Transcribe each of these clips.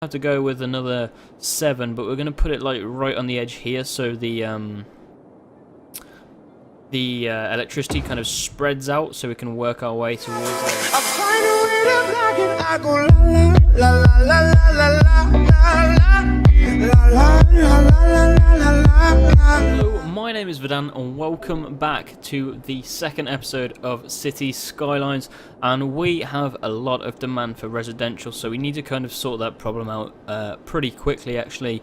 have to go with another 7, but we're going to put it like right on the edge here, so the electricity kind of spreads out, so we can work our way towards it. Hello, my name is Vadan and welcome back to the second episode of City Skylines, and we have a lot of demand for residential, so we need to kind of sort that problem out pretty quickly actually.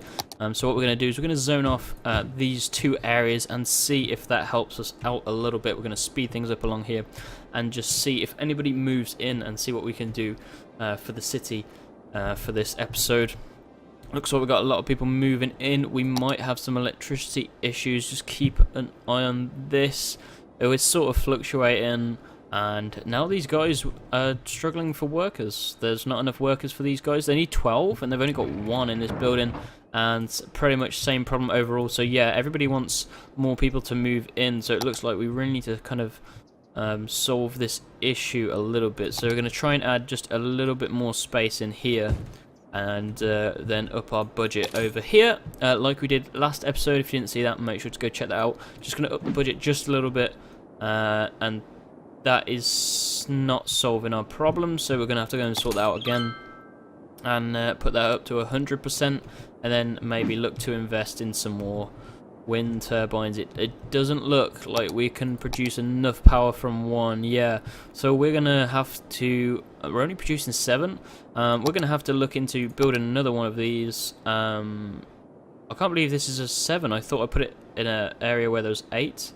So what we're going to do is we're going to zone off these two areas and see if that helps us out a little bit. We're going to speed things up along here and just see if anybody moves in and see what we can do for the city for this episode. Looks like we've got a lot of people moving in. We might have some electricity issues. Just keep an eye on this. It was sort of fluctuating, and now these guys are struggling for workers. There's not enough workers for these guys. They need 12, and they've only got 1 in this building, and pretty much same problem overall. So yeah, everybody wants more people to move in, so it looks like we really need to kind of solve this issue a little bit. So we're going to try and add just a little bit more space in here, and then up our budget over here like we did last episode. If you didn't see that, make sure to go check that out. Just going to up the budget just a little bit, and that is not solving our problem, so we're going to have to go and sort that out again and put that up to 100%, and then maybe look to invest in some more wind turbines. It doesn't look like we can produce enough power from one. Yeah, so we're gonna have to, we're only producing 7. We're gonna have to look into building another one of these. I can't believe this is a 7. I thought I put it in an area where there's 8.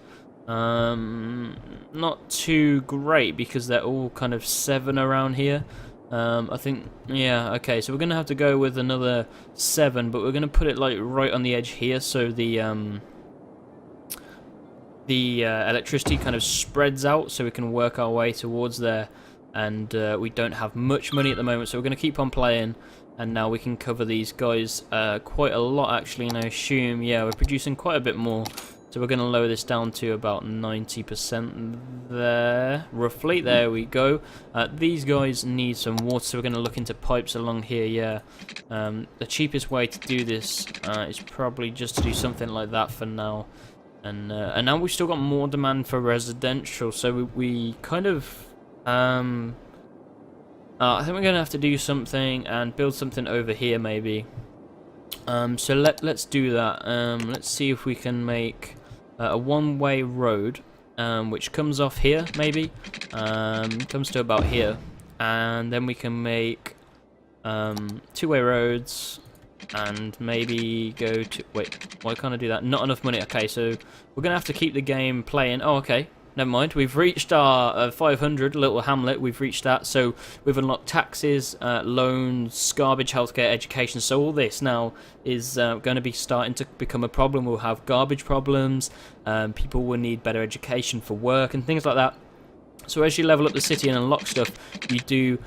Not too great because they're all kind of 7 around here. I think, yeah, okay, so we're going to have to go with another 7, but we're going to put it like right on the edge here, so the electricity kind of spreads out, so we can work our way towards there, and we don't have much money at the moment, so we're going to keep on playing, and now we can cover these guys quite a lot actually, and I assume, yeah, we're producing quite a bit more. So we're going to lower this down to about 90% there, roughly. There we go. These guys need some water, so we're going to look into pipes along here, yeah. The cheapest way to do this is probably just to do something like that for now. And now we've still got more demand for residential, so we kind of... I think we're going to have to do something and build something over here, maybe. So let's do that. Let's see if we can make a one-way road, which comes off here, maybe. Comes to about here, and then we can make 2-way roads, and maybe go to... Wait, why can't I do that? Not enough money. Okay, so we're gonna have to keep the game playing. Oh, okay. Never mind, we've reached our 500 little hamlet, we've reached that, so we've unlocked taxes, loans, garbage, healthcare, education, so all this now is going to be starting to become a problem. We'll have garbage problems, people will need better education for work and things like that. So as you level up the city and unlock stuff, you do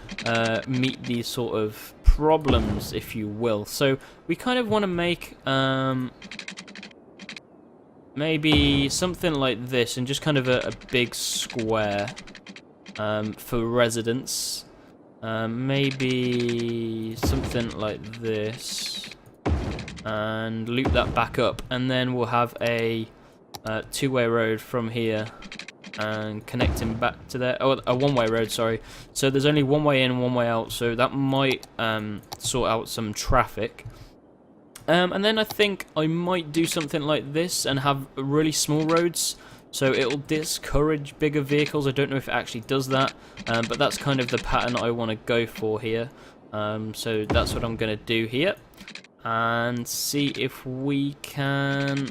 meet these sort of problems, if you will. So we kind of want to make... maybe something like this, and just kind of a big square for residents. Maybe something like this, and loop that back up, and then we'll have a 2-way road from here and connecting back to there. Oh, a 1-way road, sorry. So there's only 1 way in, 1 way out, so that might sort out some traffic. And then I think I might do something like this and have really small roads, so it'll discourage bigger vehicles. I don't know if it actually does that, but that's kind of the pattern I want to go for here. So that's what I'm going to do here, and see if we can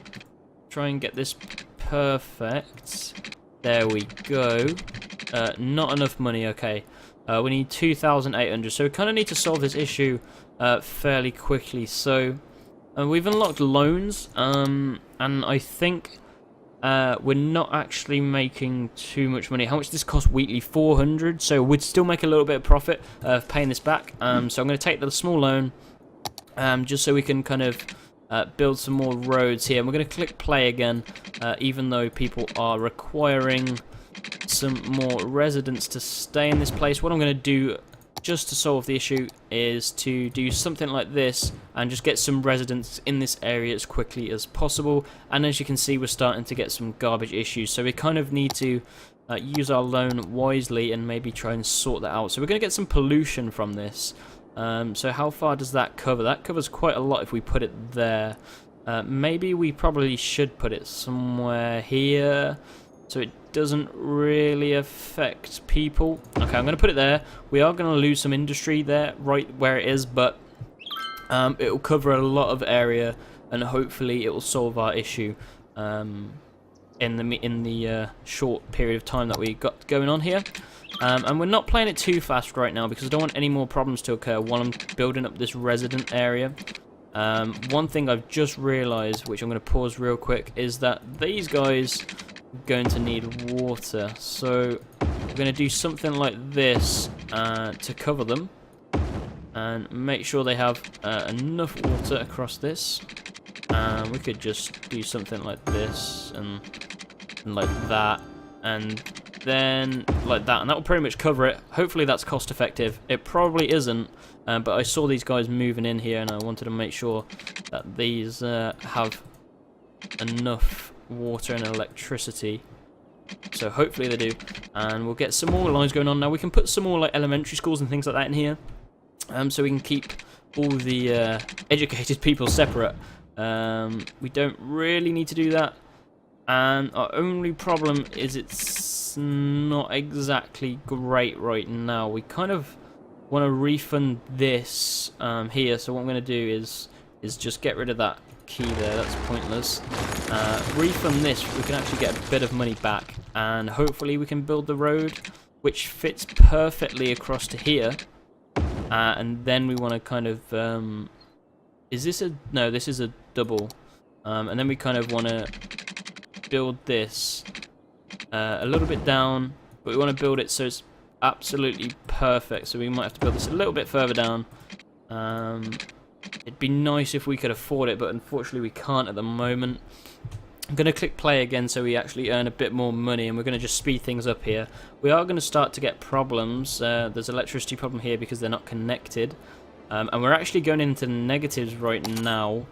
try and get this perfect. There we go. Not enough money, okay. We need 2,800, so we kind of need to solve this issue fairly quickly. So... we've unlocked loans, and I think we're not actually making too much money. How much does this cost weekly? 400, so we'd still make a little bit of profit paying this back. So I'm going to take the small loan, just so we can kind of build some more roads here. And we're going to click play again, even though people are requiring some more residents to stay in this place. What I'm going to do just to solve the issue, is to do something like this and just get some residents in this area as quickly as possible. And as you can see, we're starting to get some garbage issues, so we kind of need to use our loan wisely and maybe try and sort that out. So we're going to get some pollution from this. So how far does that cover? That covers quite a lot if we put it there. Maybe we probably should put it somewhere here so it doesn't really affect people. Okay, I'm going to put it there. We are going to lose some industry there, right where it is, but it will cover a lot of area, and hopefully it will solve our issue in the short period of time that we got going on here. And we're not playing it too fast right now because I don't want any more problems to occur while I'm building up this resident area. One thing I've just realised, which I'm going to pause real quick, is that these guys going to need water, so we're going to do something like this to cover them and make sure they have enough water across this. We could just do something like this and like that, and then like that, and that will pretty much cover it. Hopefully that's cost effective. It probably isn't, but I saw these guys moving in here and I wanted to make sure that these have enough water and electricity, so hopefully they do, and we'll get some more lines going on. Now we can put some more like elementary schools and things like that in here, so we can keep all the educated people separate. We don't really need to do that, and our only problem is it's not exactly great right now. We kind of want to refund this here, so what I'm going to do is just get rid of that key there. That's pointless. Refund this, we can actually get a bit of money back, and hopefully we can build the road which fits perfectly across to here, and then we want to kind of is this a no, this is a double, and then we kind of want to build this a little bit down, but we want to build it so it's absolutely perfect, so we might have to build this a little bit further down. It'd be nice if we could afford it, but unfortunately we can't at the moment. I'm going to click play again so we actually earn a bit more money, and we're going to just speed things up here. We are going to start to get problems. There's an electricity problem here because they're not connected, and we're actually going into negatives right now.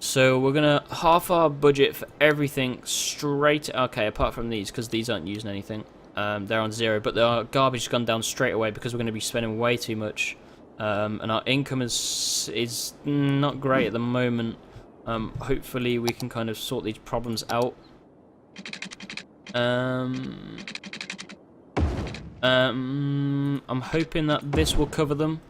So we're going to half our budget for everything straight. Okay, apart from these, because these aren't using anything. They're on 0, but our garbage has gone down straight away because we're going to be spending way too much. And our income is not great at the moment. Hopefully we can kind of sort these problems out. I'm hoping that this will cover them.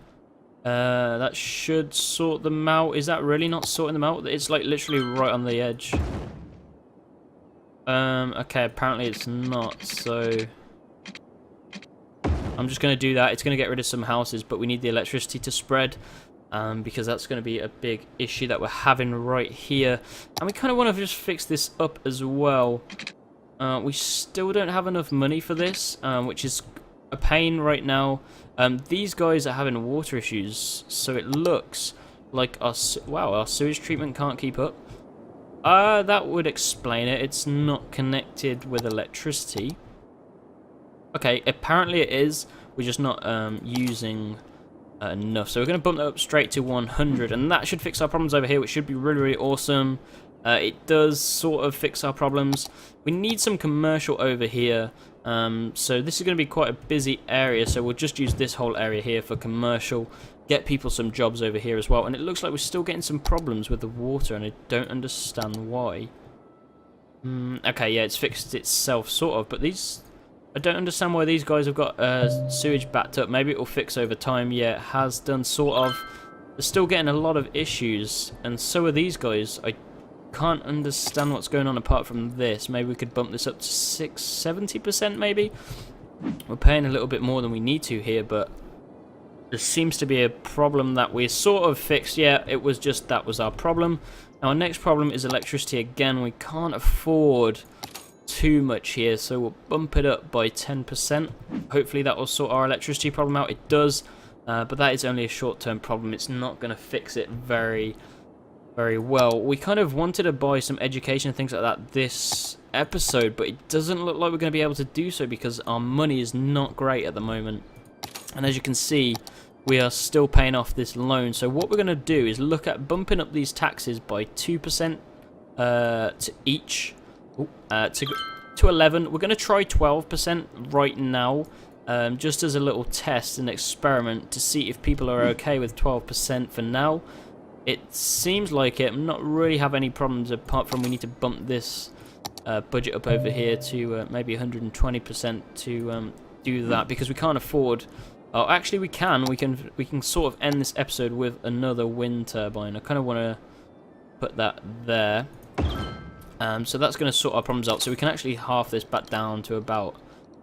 That should sort them out. Is that really not sorting them out? It's like literally right on the edge. Okay, apparently it's not, so I'm just going to do that. It's going to get rid of some houses, but we need the electricity to spread, because that's going to be a big issue that we're having right here. And we kind of want to just fix this up as well. We still don't have enough money for this, which is a pain right now. These guys are having water issues, so it looks like our sewage treatment can't keep up. That would explain it. It's not connected with electricity. Okay, apparently it is. We're just not using enough. So we're going to bump that up straight to 100, and that should fix our problems over here, which should be really, really awesome. It does sort of fix our problems. We need some commercial over here. So this is going to be quite a busy area, so we'll just use this whole area here for commercial. Get people some jobs over here as well. And it looks like we're still getting some problems with the water, and I don't understand why. Okay, yeah, it's fixed itself, sort of, but these... I don't understand why these guys have got sewage backed up. Maybe it will fix over time. Yeah, it has done, sort of. They're still getting a lot of issues, and so are these guys. I can't understand what's going on apart from this. Maybe we could bump this up to 70%, maybe? We're paying a little bit more than we need to here, but there seems to be a problem that we sort of fixed. Yeah, it was just that was our problem. Now, our next problem is electricity again. We can't afford too much here, so we'll bump it up by 10%. Hopefully that will sort our electricity problem out. It does, but that is only a short-term problem. It's not going to fix it very well. We kind of wanted to buy some education and things like that this episode, but it doesn't look like we're going to be able to do so because our money is not great at the moment. And as you can see, we are still paying off this loan. So what we're going to do is look at bumping up these taxes by 2% to each, to 11. We're going to try 12% right now, just as a little test and experiment to see if people are okay with 12% for now. It seems like it. I'm not really have any problems apart from we need to bump this budget up over here to maybe 120% to do that, because we can't afford. Oh, actually, we can. We can sort of end this episode with another wind turbine. I kind of want to put that there. So that's going to sort our problems out. So we can actually half this back down to about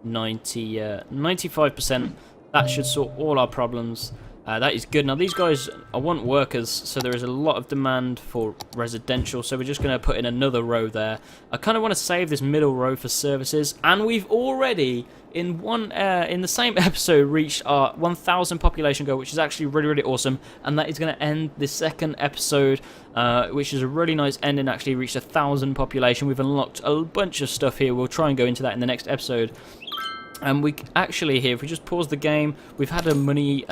95%. That should sort all our problems. That is good. Now, these guys, I want workers, so there is a lot of demand for residential, so we're just going to put in another row there. I kind of want to save this middle row for services, and we've already, in the same episode, reached our 1,000 population goal, which is actually really, really awesome, and that is going to end the second episode, which is a really nice ending. Actually reached 1,000 population. We've unlocked a bunch of stuff here. We'll try and go into that in the next episode. And we actually here, if we just pause the game, we've had a money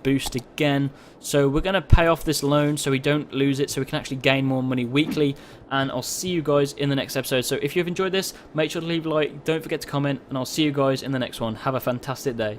boost again. So we're going to pay off this loan so we don't lose it, so we can actually gain more money weekly. And I'll see you guys in the next episode. So if you've enjoyed this, make sure to leave a like, don't forget to comment, and I'll see you guys in the next one. Have a fantastic day.